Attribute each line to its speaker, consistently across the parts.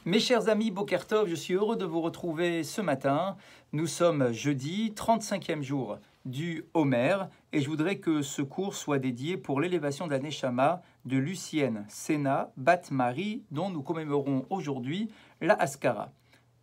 Speaker 1: Mes chers amis Boker Tov, je suis heureux de vous retrouver ce matin. Nous sommes jeudi, 35e jour du Homer, et je voudrais que ce cours soit dédié pour l'élévation de la Neshama de Lucienne Sena Bat Marie, dont nous commémorons aujourd'hui la Haskara,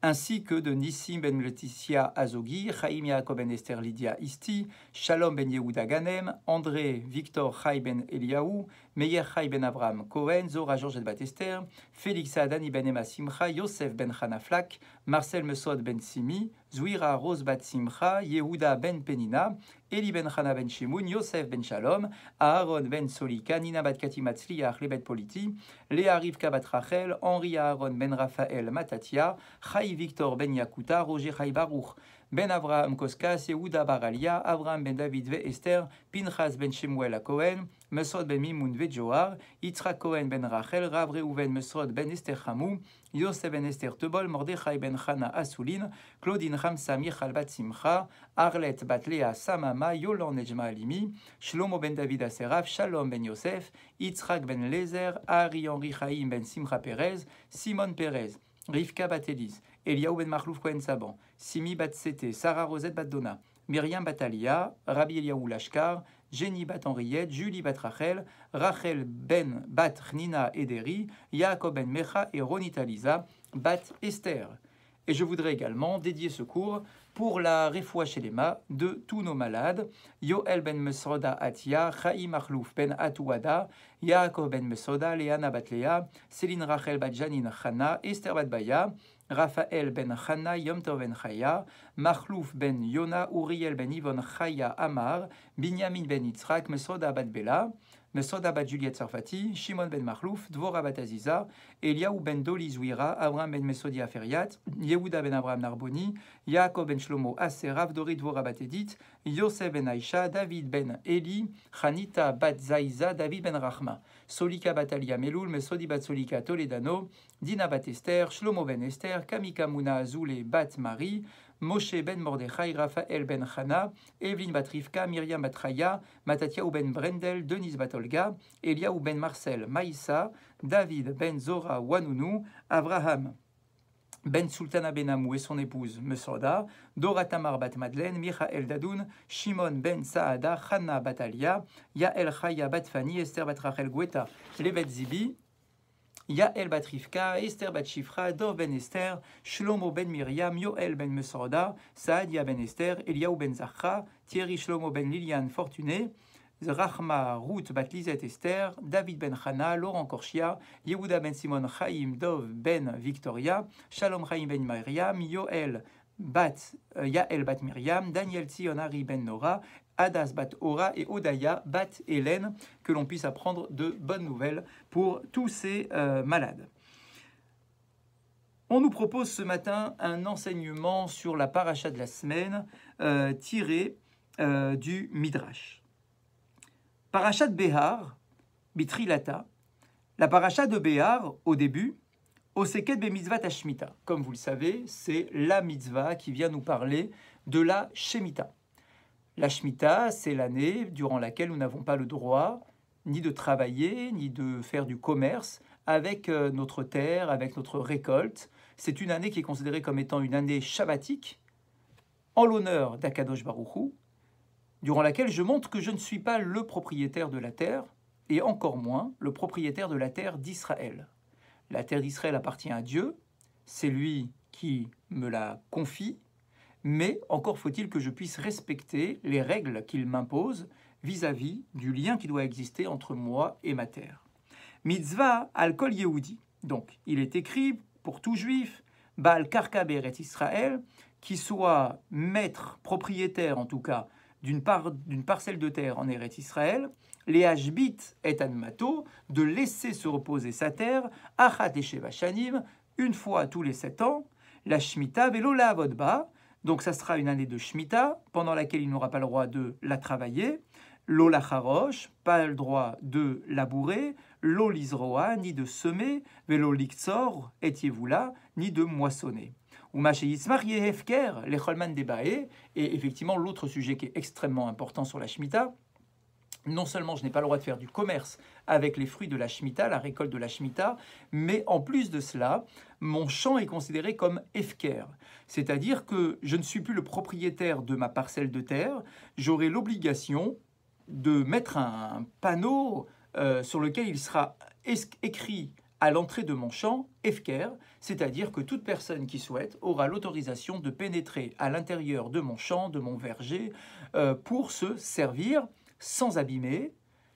Speaker 1: ainsi que de Nissim ben Laetitia Azogi, Chaim Yaakov ben Esther Lydia Isti, Shalom ben Yehuda Ganem, André Victor Chai ben Eliaou, Meir Chai ben Avraham Cohen, Zora Georgette bat Esther, Félix Adani ben Emma Simcha, Yosef ben Chana Flak, Marcel Mesod ben Simi, Zouira Rose bat Simcha, Yehuda ben Penina, Eli ben Chana ben Shimoun, Yosef ben Shalom, Aaron ben Solika, Nina bat Kati Matzliach, Lebet Politi, Léa Rivka bat Rachel, Henri Aaron ben Raphaël Matatia, Chai Victor ben Yakuta, Roger Chai Baruch, Ben Avraham Koskas, Yehuda Baralia, Avraham ben David ve Esther, Pinchas ben Shemuel a Cohen, Mesod ben Mimoun ve Johar, Yitzhak Cohen ben Rachel, Rav Reuven Mesod ben Esther Hamou, Yosef ben Esther Tebol, Mordechai ben Chana Asoulin, Claudine Hamsa Michal bat Simcha, Arlet bat Lea Samama, Yolan Nejma Alimi, Shlomo ben David Aseraf, Shalom ben Yosef, Yitzhak ben Lezer, Ari Henri Chaim ben Simcha Perez, Simon Perez, Rivka bat Elise, Eliaou ben Marlouf Cohen Saban, Simi bat Sete, Sarah Rosette bat Donna, Myriam bat Alia, Rabbi Eliaou Lashkar, Jenny bat Henriette, Julie bat Rachel, Rachel ben bat Chnina Ederi, Yaakov ben Mecha et Ronita Lisa bat Esther. Et je voudrais également dédier ce cours pour la Refoua Shelema de tous nos malades, Yoel ben Mesoda Atia, Chaim Marlouf ben Atouada, Yaakov ben Mesoda, Léana bat Léa, Céline Rachel bat Janine Chana, Esther bat Baya, Raphaël ben Chana, Yom Tov ben Chaya, Marlouf ben Yona, Uriel ben Yvonne Chaya Amar, Binyamin ben Yitzhak, Mesoda bat Bela, Mesoda bat Juliette Sarfati, Shimon ben Marlouf, Dvora bat Aziza, Eliaou ben Doli Zouira, Avraham ben Mesodia Feriat, Yehuda ben Avraham Narboni, Yaakov ben Shlomo Aserav, Dorit Dvora bat Edith, Yosef ben Aïcha, David ben Eli, Chanita bat Zaïza, David ben Rachma, Solika bat Alia Meloul, Mesodi bat Solika Toledano, Dina bat Esther, Shlomo ben Esther, Kamika Mouna Azoulé bat Marie, Moshe ben Mordechai, Raphaël ben Chana, Evelyne bat Rivka, Myriam bat Chaya, Matatia ou ben Brendel, Denise bat Olga, Elia ou ben Marcel Maïssa, David ben Zora Wanounou, Avraham ben Sultana ben Amou et son épouse Mesoda, Dora Tamar bat Madeleine, Michael Dadoun, Shimon ben Saada, Chana bat Alia, Yael Chaya bat Fani, Esther bat Rachel Gweta, Levet Zibi, Yael bat Rivka, Esther bat Shifra, Dov ben Esther, Shlomo ben Miriam, Yoel ben Mesorda, Saadia ben Esther, Eliaou ben Zachra, Thierry Shlomo ben Liliane Fortuné, Rachma Ruth bat Lisette Esther, David ben Chana, Laurent Korchia, Yehuda ben Simon Chaim, Dov ben Victoria, Shalom Chaim ben Miriam, Yael bat Miriam, Daniel Tzionari ben Nora, Adas bat Ora et Odaya bat Hélène, que l'on puisse apprendre de bonnes nouvelles pour tous ces malades. On nous propose ce matin un enseignement sur la paracha de la semaine tiré du Midrash. Paracha de Béhar, Bitrilata, la paracha de Béhar au début, Oseket be mitzvah tashmita. Comme vous le savez, c'est la mitzvah qui vient nous parler de la Shemitah. La Shemitah, c'est l'année durant laquelle nous n'avons pas le droit ni de travailler, ni de faire du commerce avec notre terre, avec notre récolte. C'est une année qui est considérée comme étant une année shabbatique, en l'honneur d'Akadosh Baruch Hu, durant laquelle je montre que je ne suis pas le propriétaire de la terre, et encore moins le propriétaire de la terre d'Israël. La terre d'Israël appartient à Dieu, c'est lui qui me la confie, mais encore faut-il que je puisse respecter les règles qu'il m'impose vis-à-vis du lien qui doit exister entre moi et ma terre. Mitzvah al kol Yehudi. Donc, il est écrit pour tout juif, Baal Karka Beret Israël, qui soit maître, propriétaire en tout cas, d'une parcelle de terre en Eretz Israël, les Hashbit et Anmato, de laisser se reposer sa terre, Achat et Sheva Shanim, une fois tous les 7 ans, la Shemitah velo la Avodba. Donc ça sera une année de Shemitah, pendant laquelle il n'aura pas le droit de la travailler, Lola Charosh, pas le droit de labourer, Lo Lizroa, ni de semer, Velo Liktsor, et Yevula, ni de moissonner. Ou Yitzmar Yehefker, les Cholman Debae, et effectivement l'autre sujet qui est extrêmement important sur la Shemitah, non seulement je n'ai pas le droit de faire du commerce avec les fruits de la Shemitah, la récolte de la Shemitah, mais en plus de cela, mon champ est considéré comme hefker. C'est-à-dire que je ne suis plus le propriétaire de ma parcelle de terre, j'aurai l'obligation de mettre un panneau sur lequel il sera écrit à l'entrée de mon champ, hefker, c'est-à-dire que toute personne qui souhaite aura l'autorisation de pénétrer à l'intérieur de mon champ, de mon verger, pour se servir sans abîmer,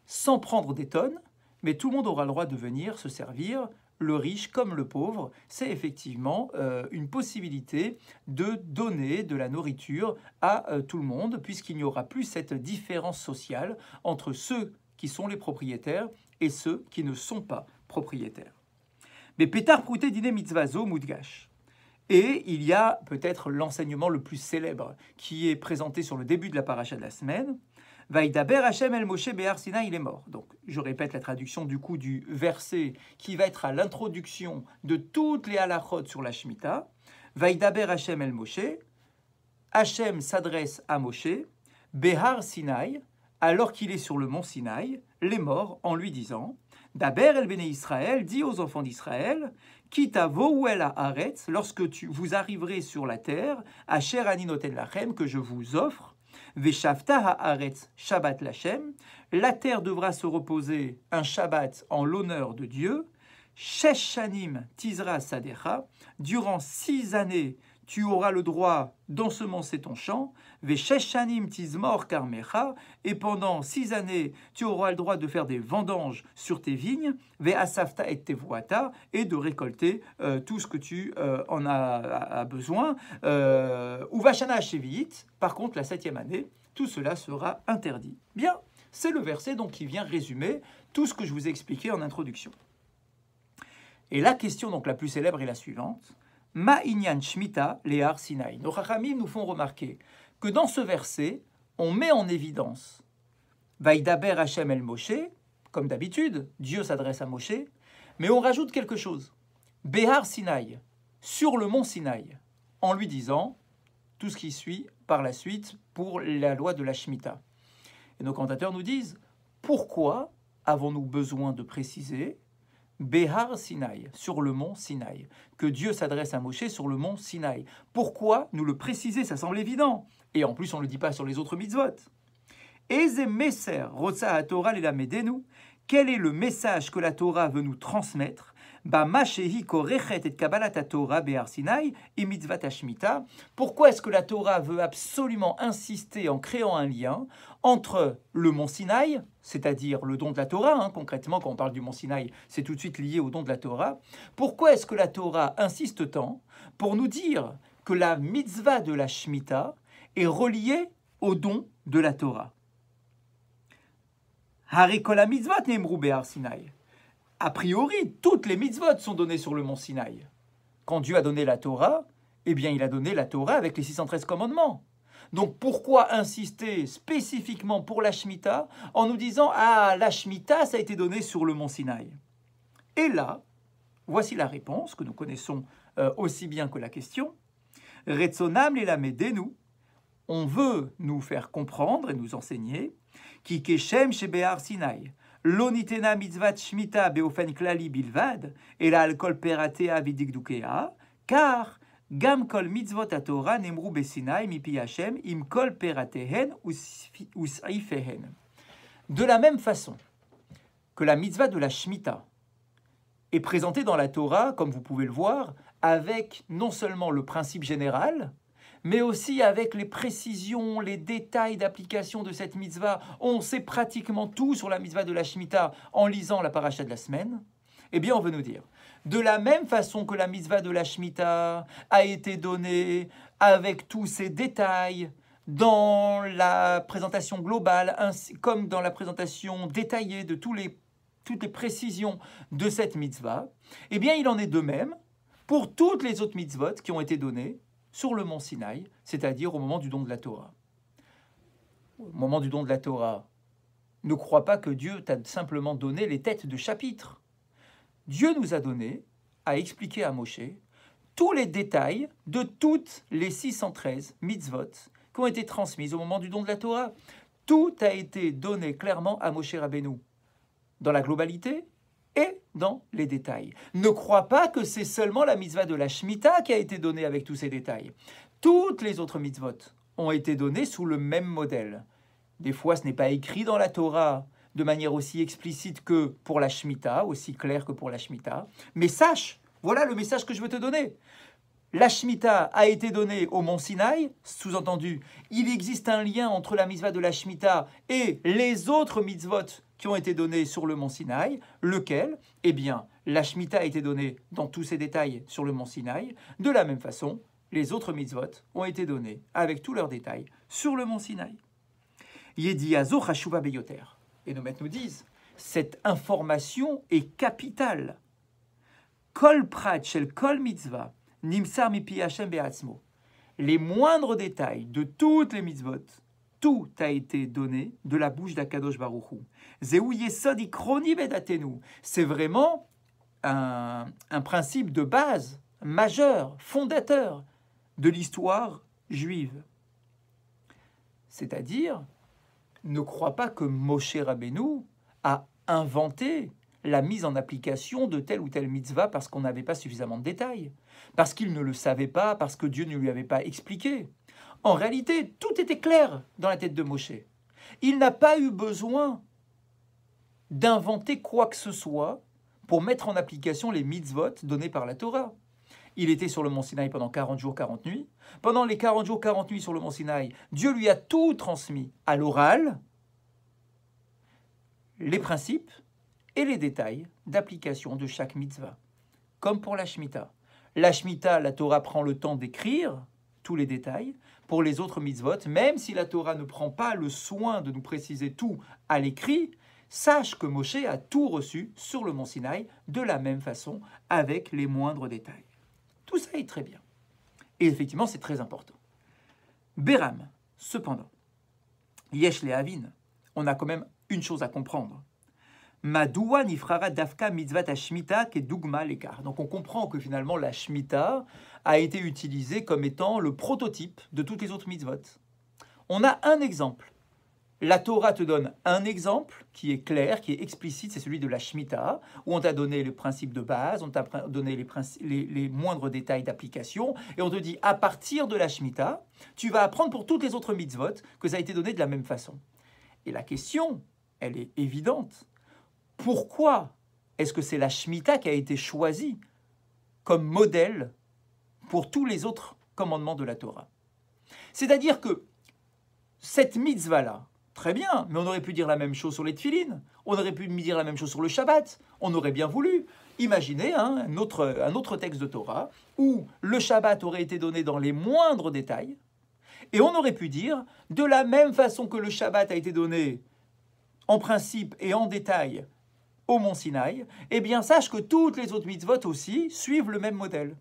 Speaker 1: sans prendre des tonnes, mais tout le monde aura le droit de venir se servir, le riche comme le pauvre. C'est effectivement une possibilité de donner de la nourriture à tout le monde, puisqu'il n'y aura plus cette différence sociale entre ceux qui sont les propriétaires et ceux qui ne sont pas propriétaires. Mais Pétar prouté dîner mitzvazo moudgash. Et il y a peut-être l'enseignement le plus célèbre qui est présenté sur le début de la paracha de la semaine. Vaïdaber Hachem el Moshe Behar Sinaï, il est mort. Donc, je répète la traduction du coup du verset qui va être à l'introduction de toutes les halachot sur la Shemitah. Vaïdaber Hachem el Moshe. Hachem s'adresse à Moshe, Behar Sinaï, alors qu'il est sur le mont Sinaï, les morts, en lui disant Daber el Bene Israël, dit aux enfants d'Israël, Kita vo'uel haaretz, lorsque vous arriverez sur la terre, Asher ani noten lachem, que je vous offre, Veshavta haaretz Shabbat lachem, la terre devra se reposer un Shabbat en l'honneur de Dieu, Shesh shanim tizra sadecha, durant 6 années, tu auras le droit d'ensemencer ton champ, Veshesh shanim tizmor karmecha, et pendant 6 années, tu auras le droit de faire des vendanges sur tes vignes, Ve'asafta et tevoata, et de récolter tout ce que tu en as besoin. Uvashana sheviit, par contre, la 7e année, tout cela sera interdit. Bien, c'est le verset donc qui vient résumer tout ce que je vous ai expliqué en introduction. Et la question donc la plus célèbre est la suivante. Ma inyan shmita le'ar Sinaï. Nos chachamim nous font remarquer que dans ce verset, on met en évidence Vaïdaber Hachem el Moshe, comme d'habitude, Dieu s'adresse à Moshe, mais on rajoute quelque chose. Behar Sinaï, sur le mont Sinaï, en lui disant tout ce qui suit par la suite pour la loi de la Shemitah. Et nos commentateurs nous disent pourquoi avons-nous besoin de préciser Behar Sinaï, sur le mont Sinaï, que Dieu s'adresse à Moshe sur le mont Sinaï. Pourquoi nous le préciser? Ça semble évident. Et en plus, on ne le dit pas sur les autres mitzvot. Eze Meser Rotsa HaTorah Lelamedenu, quel est le message que la Torah veut nous transmettre? Pourquoi est-ce que la Torah veut absolument insister en créant un lien entre le mont Sinaï, c'est-à-dire le don de la Torah, concrètement quand on parle du mont Sinaï, c'est tout de suite lié au don de la Torah. Pourquoi est-ce que la Torah insiste tant pour nous dire que la mitzvah de la Shemitah est reliée au don de la Torah? Harikola mitzvot ne'emru behar Sinaï. A priori, toutes les mitzvot sont données sur le mont Sinaï. Quand Dieu a donné la Torah, eh bien, il a donné la Torah avec les 613 commandements. Donc, pourquoi insister spécifiquement pour la Shemitah en nous disant « Ah, la Shemitah, ça a été donné sur le mont Sinaï ». Et là, voici la réponse que nous connaissons aussi bien que la question. « Retzonam lelamedenu » on veut nous faire comprendre et nous enseigner « Ki keshem shebehar Sinaï » L'onitena mitzvat shmita beofen klali bilvad, et la alkol peratea vidikdukea, car gam kol mitzvot atora nemru besinai mipi Hashem im kol peratehen usifehen. De la même façon que la mitzvah de la Shemitah est présentée dans la Torah, comme vous pouvez le voir, avec non seulement le principe général, mais aussi avec les précisions, les détails d'application de cette mitzvah. On sait pratiquement tout sur la mitzvah de la Shemitah en lisant la paracha de la semaine. Eh bien, on veut nous dire, de la même façon que la mitzvah de la Shemitah a été donnée avec tous ces détails dans la présentation globale, ainsi, comme dans la présentation détaillée de toutes les précisions de cette mitzvah, eh bien, il en est de même pour toutes les autres mitzvot qui ont été données sur le mont Sinaï, c'est-à-dire au moment du don de la Torah. Au moment du don de la Torah, ne crois pas que Dieu t'a simplement donné les têtes de chapitre. Dieu nous a donné à expliquer à Moshe tous les détails de toutes les 613 mitzvot qui ont été transmises au moment du don de la Torah. Tout a été donné clairement à Moshe Rabbeinu, dans la globalité et dans les détails. Ne crois pas que c'est seulement la mitzvah de la Shemitah qui a été donnée avec tous ces détails. Toutes les autres mitzvot ont été données sous le même modèle. Des fois, ce n'est pas écrit dans la Torah de manière aussi explicite que pour la Shemitah, aussi clair que pour la Shemitah. Mais sache, voilà le message que je veux te donner. La Shemitah a été donnée au mont Sinaï, sous-entendu, il existe un lien entre la mitzvah de la Shemitah et les autres mitzvot qui ont été donnés sur le mont Sinaï, lequel, eh bien, la Shemitah a été donnée dans tous ses détails sur le mont Sinaï. De la même façon, les autres mitzvot ont été donnés avec tous leurs détails sur le mont Sinaï. Yedi Azo Chashuva Beyoter. Et nos maîtres nous disent, cette information est capitale. Kol prat shel kol mitzvah nimsar mipi Hashem be'atzmo. Les moindres détails de toutes les mitzvot, tout a été donné de la bouche d'Akadosh Baruch Hu. Zeu yesod ikroni bedatenu. C'est vraiment un principe de base, majeur, fondateur de l'histoire juive. C'est-à-dire, ne crois pas que Moshe Rabbeinu a inventé la mise en application de telle ou telle mitzvah parce qu'on n'avait pas suffisamment de détails, parce qu'il ne le savait pas, parce que Dieu ne lui avait pas expliqué. En réalité, tout était clair dans la tête de Moshe. Il n'a pas eu besoin d'inventer quoi que ce soit pour mettre en application les mitzvot donnés par la Torah. Il était sur le mont Sinaï pendant 40 jours, 40 nuits. Pendant les 40 jours, 40 nuits sur le mont Sinaï, Dieu lui a tout transmis à l'oral, les principes et les détails d'application de chaque mitzvah. Comme pour la Shemitah. La Shemitah, la Torah prend le temps d'écrire tous les détails. Pour les autres mitzvot, même si la Torah ne prend pas le soin de nous préciser tout à l'écrit, sache que Moshe a tout reçu sur le mont Sinaï de la même façon, avec les moindres détails. Tout ça est très bien. Et effectivement, c'est très important. Béram, cependant, Yesh le Havin, on a quand même une chose à comprendre. Madoua nifrara dafka mitzvat hashmita ke dugma lekar. Donc on comprend que finalement la Shemitah a été utilisée comme étant le prototype de toutes les autres mitzvot. On a un exemple. La Torah te donne un exemple qui est clair, qui est explicite, c'est celui de la Shemitah, où on t'a donné le principe de base, on t'a donné les moindres détails d'application, et on te dit, à partir de la Shemitah, tu vas apprendre pour toutes les autres mitzvot que ça a été donné de la même façon. Et la question, elle est évidente. Pourquoi est-ce que c'est la Shemitah qui a été choisie comme modèle pour tous les autres commandements de la Torah? C'est-à-dire que cette mitzvah-là, très bien, mais on aurait pu dire la même chose sur les tefilines, on aurait pu dire la même chose sur le Shabbat, on aurait bien voulu. Imaginez un autre texte de Torah où le Shabbat aurait été donné dans les moindres détails, et on aurait pu dire, de la même façon que le Shabbat a été donné en principe et en détail au mont Sinaï, eh bien sache que toutes les autres mitzvot aussi suivent le même modèle.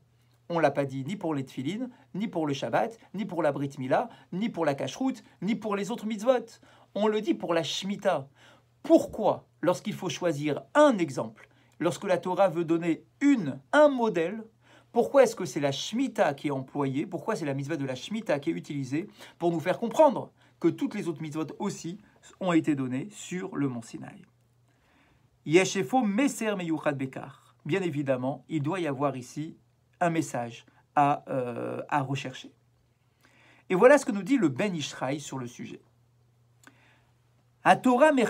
Speaker 1: On ne l'a pas dit ni pour les tefilines, ni pour le Shabbat, ni pour la Brit Mila, ni pour la Kashrut, ni pour les autres mitzvot. On le dit pour la Shemitah. Pourquoi, lorsqu'il faut choisir un exemple, lorsque la Torah veut donner un modèle, pourquoi est-ce que c'est la Shemitah qui est employée, pourquoi c'est la mitzvah de la Shemitah qui est utilisée pour nous faire comprendre que toutes les autres mitzvot aussi ont été données sur le mont Sinaï. Yeshefo Meser Meyuchad Bekar. Bien évidemment, il doit y avoir ici un message à rechercher. Et voilà ce que nous dit le Ben Ishraï sur le sujet. La Torah nous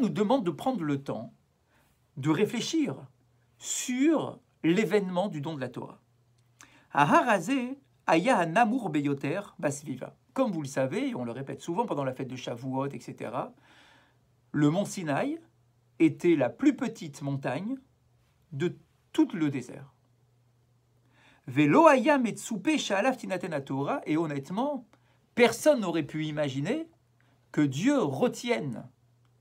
Speaker 1: demande de prendre le temps de réfléchir sur l'événement du don de la Torah. Comme vous le savez, et on le répète souvent pendant la fête de Shavuot, etc., le mont Sinaï était la plus petite montagne de tout le désert. Et honnêtement, personne n'aurait pu imaginer que Dieu retienne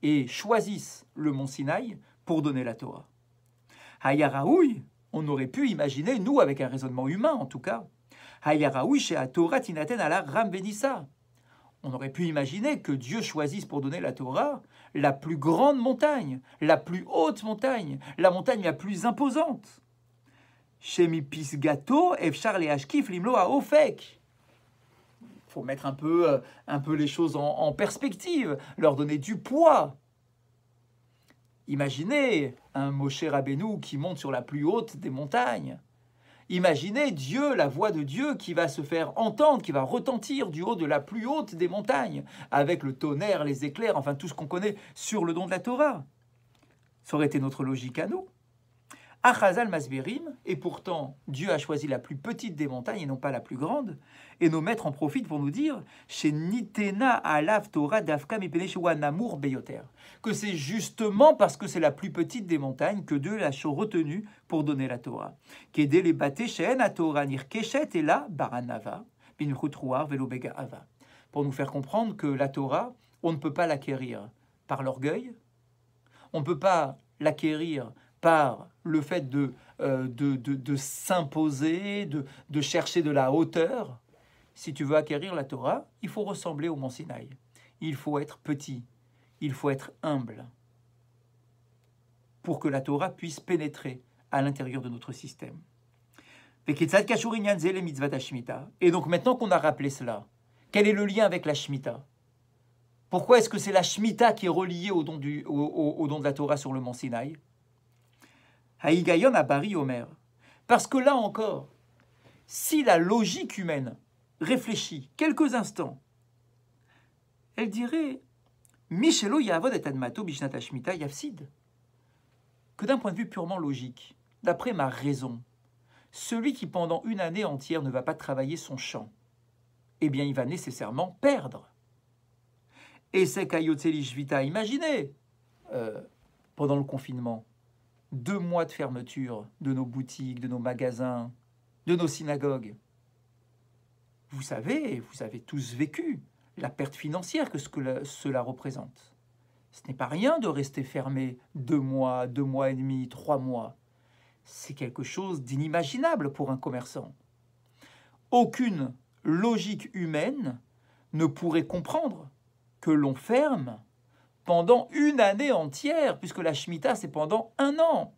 Speaker 1: et choisisse le mont Sinaï pour donner la Torah. Hayaraoui, on aurait pu imaginer, nous avec un raisonnement humain en tout cas, Hayaraoui chez Torah tinaten ala ram benissa. On aurait pi imaginer que Dieu choisisse pour donner la Torah la plus grande montagne, la plus haute montagne, la montagne la plus imposante. Shemi pisgato efchar leashkif limlo haofek. faut mettre un peu les choses en perspective, leur donner du poids. Imaginez un Moshe Rabbeinu qui monte sur la plus haute des montagnes. Imaginez Dieu, la voix de Dieu qui va se faire entendre, qui va retentir du haut de la plus haute des montagnes, avec le tonnerre, les éclairs, enfin tout ce qu'on connaît sur le don de la Torah. Ça aurait été notre logique à nous. Achazal Masberim, et pourtant Dieu a choisi la plus petite des montagnes et non pas la plus grande, et nos maîtres en profitent pour nous dire chez Nitena Alav Torah Dafka Mipeneshewa Namur Beyoter, que c'est justement parce que c'est la plus petite des montagnes que Dieu l'a retenu pour donner la Torah. Qu'aider les bâtés chez la Torah Nirkeshet et la Baranava, Binchutruar Velobega Ava, pour nous faire comprendre que la Torah, on ne peut pas l'acquérir par l'orgueil, on ne peut pas l'acquérir par le fait de s'imposer, de chercher de la hauteur. Si tu veux acquérir la Torah, il faut ressembler au mont Sinaï. Il faut être petit, il faut être humble pour que la Torah puisse pénétrer à l'intérieur de notre système. Et donc maintenant qu'on a rappelé cela, quel est le lien avec la Shemitah? Pourquoi est-ce que c'est la Shemitah qui est reliée au don de la Torah sur le mont Sinaï? Haïgayon à Bari Omer. Parce que là encore, si la logique humaine réfléchit quelques instants, elle dirait Michelo Yavod et Admato Bishnata Shemitah Yafsid. Que d'un point de vue purement logique, d'après ma raison, celui qui pendant une année entière ne va pas travailler son champ, eh bien il va nécessairement perdre. Et c'est Kayotseli Shvita, imaginez, pendant le confinement, 2 mois de fermeture de nos boutiques, de nos magasins, de nos synagogues. Vous avez tous vécu la perte financière que cela représente. Ce n'est pas rien de rester fermé 2 mois, 2 mois et demi, 3 mois. C'est quelque chose d'inimaginable pour un commerçant. Aucune logique humaine ne pourrait comprendre que l'on ferme pendant une année entière, puisque la Shemitah, c'est pendant 1 an.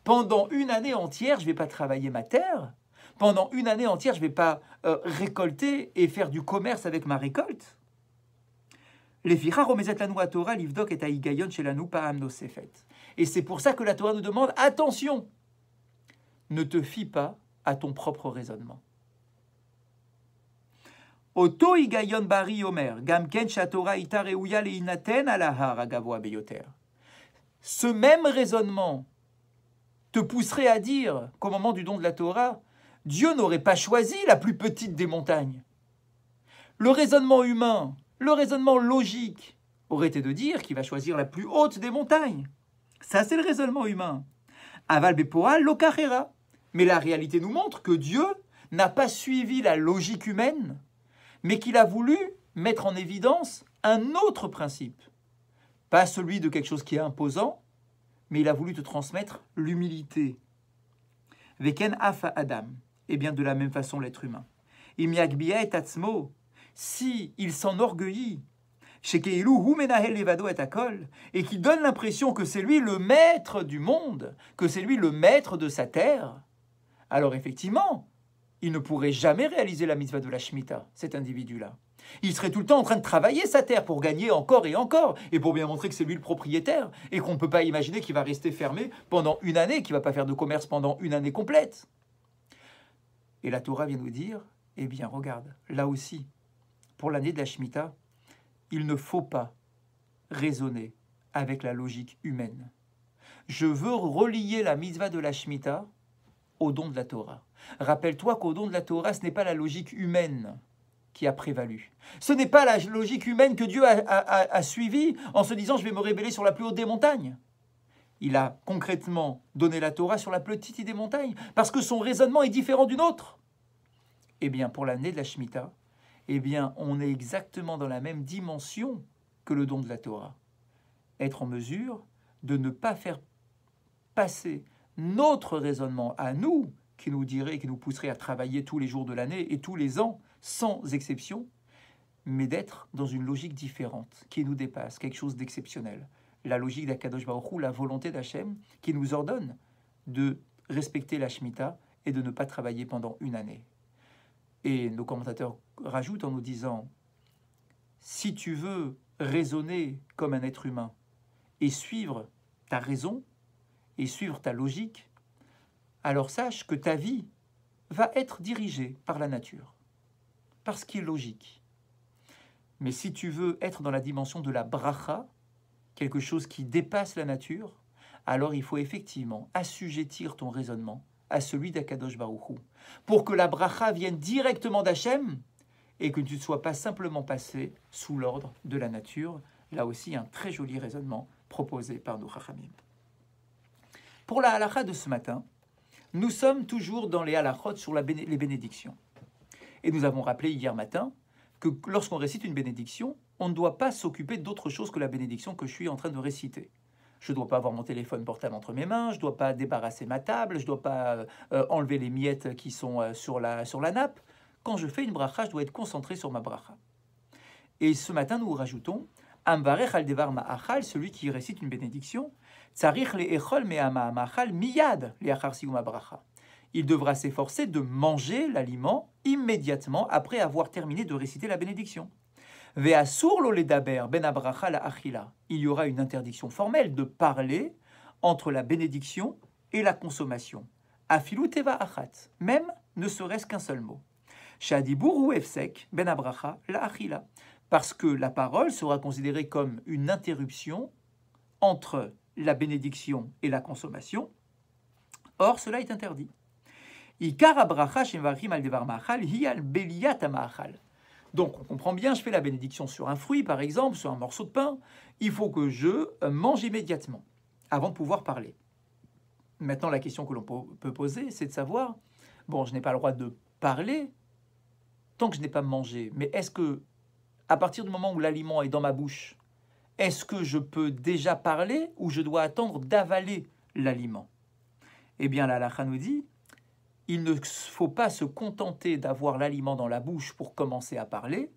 Speaker 1: Pendant une année entière, je ne vais pas travailler ma terre. Pendant une année entière, je ne vais pas récolter et faire du commerce avec ma récolte. Et c'est pour ça que la Torah nous demande, attention, ne te fie pas à ton propre raisonnement. Oto higayon bari omer, gamken shatora ita reuya leinaten alahar agavoa beyoter. Ce même raisonnement te pousserait à dire qu'au moment du don de la Torah, Dieu n'aurait pas choisi la plus petite des montagnes. Le raisonnement humain, le raisonnement logique, aurait été de dire qu'il va choisir la plus haute des montagnes. Ça, c'est le raisonnement humain. Aval bepoa lokachera. Mais la réalité nous montre que Dieu n'a pas suivi la logique humaine, mais qu'il a voulu mettre en évidence un autre principe. Pas celui de quelque chose qui est imposant, mais il a voulu te transmettre l'humilité. Veken afa Adam. Et bien de la même façon l'être humain. Imiagbia et atzmo. Si il s'enorgueillit, shekeilu hu menahel levado et akol, et qui donne l'impression que c'est lui le maître du monde, que c'est lui le maître de sa terre, alors effectivement, il ne pourrait jamais réaliser la mitzvah de la Shemitah, cet individu-là. Il serait tout le temps en train de travailler sa terre pour gagner encore, et pour bien montrer que c'est lui le propriétaire, et qu'on ne peut pas imaginer qu'il va rester fermé pendant une année, qu'il ne va pas faire de commerce pendant une année complète. Et la Torah vient nous dire, eh bien regarde, là aussi, pour l'année de la Shemitah, il ne faut pas raisonner avec la logique humaine. Je veux relier la mitzvah de la Shemitah au don de la Torah. Rappelle-toi qu'au don de la Torah, ce n'est pas la logique humaine qui a prévalu. Ce n'est pas la logique humaine que Dieu a suivie en se disant « je vais me révéler sur la plus haute des montagnes ». Il a concrètement donné la Torah sur la petite des montagnes parce que son raisonnement est différent du nôtre. Eh bien, pour l'année de la Shemitah, eh bien, on est exactement dans la même dimension que le don de la Torah. Être en mesure de ne pas faire passer notre raisonnement à nous, qui nous dirait, qui nous pousserait à travailler tous les jours de l'année et tous les ans, sans exception, mais d'être dans une logique différente, qui nous dépasse, quelque chose d'exceptionnel. La logique d'Akadosh Baruch Hu, la volonté d'Hachem, qui nous ordonne de respecter la Shemitah et de ne pas travailler pendant une année. Et nos commentateurs rajoute en nous disant, si tu veux raisonner comme un être humain et suivre ta raison et suivre ta logique, alors sache que ta vie va être dirigée par la nature, par ce qui est logique. Mais si tu veux être dans la dimension de la bracha, quelque chose qui dépasse la nature, alors il faut effectivement assujettir ton raisonnement à celui d'Akadosh Baruch Hu, pour que la bracha vienne directement d'Hachem et que tu ne sois pas simplement passé sous l'ordre de la nature. Là aussi, un très joli raisonnement proposé par nos Chachamim. Pour la halakha de ce matin, nous sommes toujours dans les halakhot sur les bénédictions. Et nous avons rappelé hier matin que lorsqu'on récite une bénédiction, on ne doit pas s'occuper d'autre chose que la bénédiction que je suis en train de réciter. Je ne dois pas avoir mon téléphone portable entre mes mains, je ne dois pas débarrasser ma table, je ne dois pas enlever les miettes qui sont sur la nappe. Quand je fais une bracha, je dois être concentré sur ma bracha. Et ce matin, nous rajoutons Amvarech al devar ma'achal, celui qui récite une bénédiction, Tsarich le'echol me'ama ma'achal miyad le'achar siyum bracha. Il devra s'efforcer de manger l'aliment immédiatement après avoir terminé de réciter la bénédiction. Ve'asur lo ledaber ben abracha la'achila. Il y aura une interdiction formelle de parler entre la bénédiction et la consommation. Afilu teva achat, même ne serait-ce qu'un seul mot. Shadibur hu efsek ben abracha la'achila. Parce que la parole sera considérée comme une interruption entre la bénédiction et la consommation. Or, cela est interdit. Ikar abracha shemvarim al devar ma'achal hi al beliyat ha'ma'achal. Donc, on comprend bien, je fais la bénédiction sur un fruit, par exemple, sur un morceau de pain. Il faut que je mange immédiatement, avant de pouvoir parler. Maintenant, la question que l'on peut poser, c'est de savoir, bon, je n'ai pas le droit de parler tant que je n'ai pas mangé, mais est-ce que, à partir du moment où l'aliment est dans ma bouche, est-ce que je peux déjà parler ou je dois attendre d'avaler l'aliment? Eh bien, la halakha nous dit, il ne faut pas se contenter d'avoir l'aliment dans la bouche pour commencer à parler,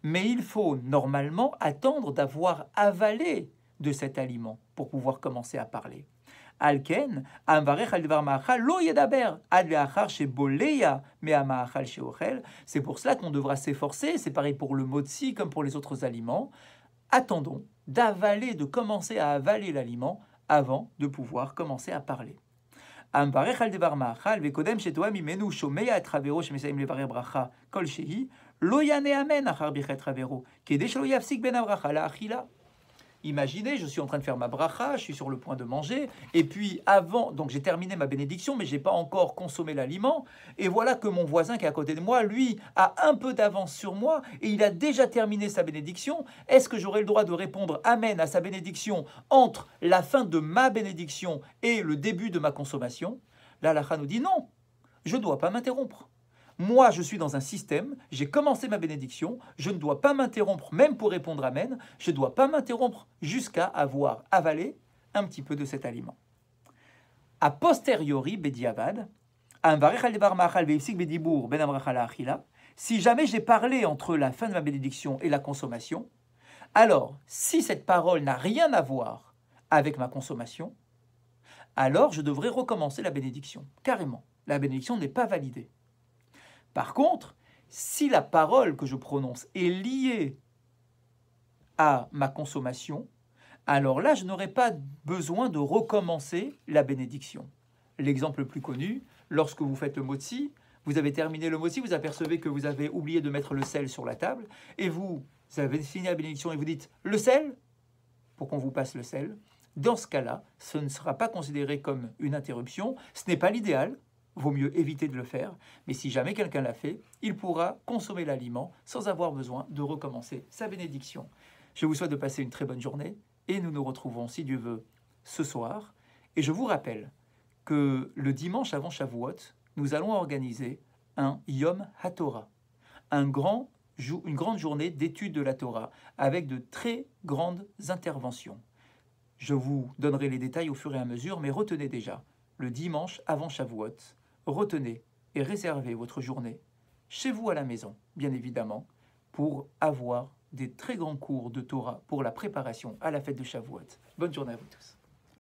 Speaker 1: mais il faut normalement attendre d'avoir avalé de cet aliment pour pouvoir commencer à parler. Alken, amvarech al devar ma'achal lo yedaber ad leachar sheboleya me'ama'achal sheochel. C'est pour cela qu'on devra s'efforcer, c'est pareil pour le motzi comme pour les autres aliments. Attendons d'avaler, de commencer à avaler l'aliment avant de pouvoir commencer à parler. Amvarech al devar ma'achal vekodem shetoa mimenu shomeya et ravero shemesayim levarer bracha kol shehi lo yane amen achar bichet ravero kedei shelo yafsik ben abracha la'achila. Imaginez, je suis en train de faire ma bracha, je suis sur le point de manger, et puis avant, donc j'ai terminé ma bénédiction, mais je n'ai pas encore consommé l'aliment, et voilà que mon voisin qui est à côté de moi, lui, a un peu d'avance sur moi, et il a déjà terminé sa bénédiction. Est-ce que j'aurai le droit de répondre Amen à sa bénédiction entre la fin de ma bénédiction et le début de ma consommation? La halakha nous dit non, je ne dois pas m'interrompre. Moi, je suis dans un système, j'ai commencé ma bénédiction, je ne dois pas m'interrompre, même pour répondre Amen, je ne dois pas m'interrompre jusqu'à avoir avalé un petit peu de cet aliment. A posteriori, bediavad, si jamais j'ai parlé entre la fin de ma bénédiction et la consommation, alors, si cette parole n'a rien à voir avec ma consommation, alors je devrais recommencer la bénédiction, carrément. La bénédiction n'est pas validée. Par contre, si la parole que je prononce est liée à ma consommation, alors là, je n'aurai pas besoin de recommencer la bénédiction. L'exemple le plus connu, lorsque vous faites le motzi, vous avez terminé le motzi, vous apercevez que vous avez oublié de mettre le sel sur la table, et vous avez fini la bénédiction et vous dites « le sel ?» pour qu'on vous passe le sel. Dans ce cas-là, ce ne sera pas considéré comme une interruption, ce n'est pas l'idéal. Vaut mieux éviter de le faire, mais si jamais quelqu'un l'a fait, il pourra consommer l'aliment sans avoir besoin de recommencer sa bénédiction. Je vous souhaite de passer une très bonne journée et nous nous retrouvons, si Dieu veut, ce soir. Et je vous rappelle que le dimanche avant Shavuot, nous allons organiser un Yom HaTorah, une grande journée d'étude de la Torah avec de très grandes interventions. Je vous donnerai les détails au fur et à mesure, mais retenez déjà, le dimanche avant Shavuot, retenez et réservez votre journée chez vous à la maison, bien évidemment, pour avoir des très grands cours de Torah pour la préparation à la fête de Shavuot. Bonne journée à vous tous.